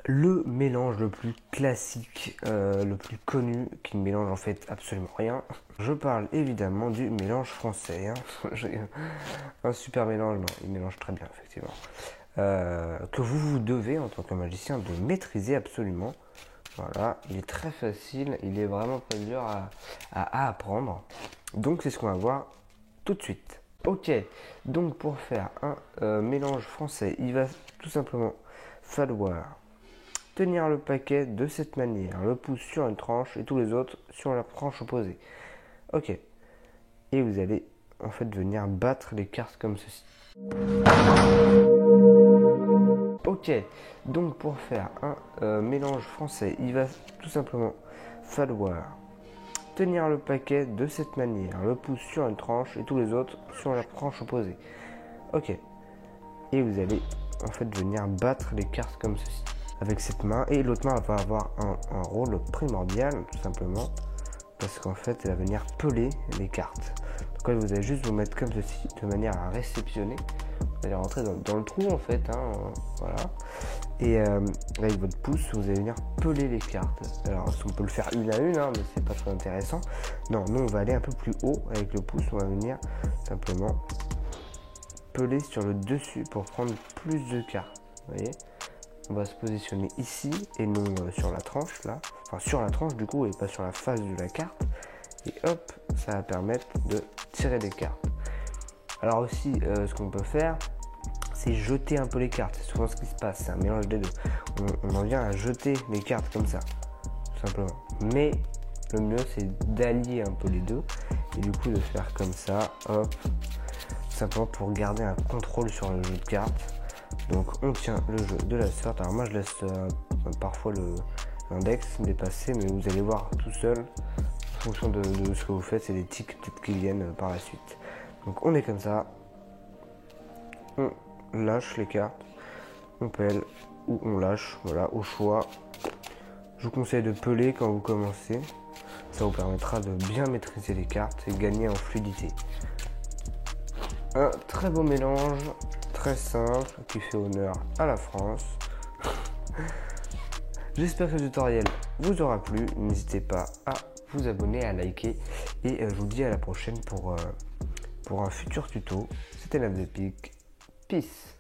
Le mélange le plus classique, le plus connu, qui ne mélange en fait absolument rien. Je parle évidemment du mélange français. Un super mélange, non, il mélange très bien effectivement. Que vous devez en tant que magicien de maîtriser absolument. Voilà, il est très facile, il est vraiment pas dur à apprendre. Donc c'est ce qu'on va voir tout de suite. Ok, donc pour faire un mélange français, il va tout simplement falloir tenir le paquet de cette manière, le pouce sur une tranche et tous les autres sur la tranche opposée. Ok, et vous allez en fait venir battre les cartes comme ceci. Ok, donc pour faire un mélange français, il va tout simplement falloir tenir le paquet de cette manière, le pouce sur une tranche et tous les autres sur la tranche opposée. Ok, et vous allez en fait venir battre les cartes comme ceci avec cette main, et l'autre main va avoir un rôle primordial tout simplement parce qu'en fait elle va venir peler les cartes. Donc là, vous allez juste vous mettre comme ceci de manière à réceptionner. Vous allez rentrer dans le trou en fait, voilà. Et avec votre pouce, vous allez venir peler les cartes. Alors on peut le faire une à une, mais c'est pas très intéressant. Non, nous on va aller un peu plus haut avec le pouce. On va venir simplement peler sur le dessus pour prendre plus de cartes. Vous voyez, on va se positionner ici et non sur la tranche là. Enfin sur la tranche du coup et pas sur la face de la carte. Et hop, ça va permettre de tirer des cartes. Alors aussi, ce qu'on peut faire, c'est jeter un peu les cartes. C'est souvent ce qui se passe, c'est un mélange des deux. On en vient à jeter les cartes comme ça, tout simplement. Mais le mieux, c'est d'allier un peu les deux. Et du coup, de faire comme ça, hop, simplement pour garder un contrôle sur le jeu de cartes. Donc, on tient le jeu de la sorte. Alors moi, je laisse parfois l'index dépasser, mais vous allez voir tout seul, en fonction de ce que vous faites, c'est des tics peut-être qui viennent par la suite. Donc on est comme ça, on lâche les cartes, on pèle ou on lâche, voilà, au choix. Je vous conseille de peler quand vous commencez, ça vous permettra de bien maîtriser les cartes et gagner en fluidité. Un très beau mélange, très simple, qui fait honneur à la France. J'espère que ce tutoriel vous aura plu, n'hésitez pas à vous abonner, à liker et je vous dis à la prochaine pour un futur tuto. C'était Nap the Peak. Peace.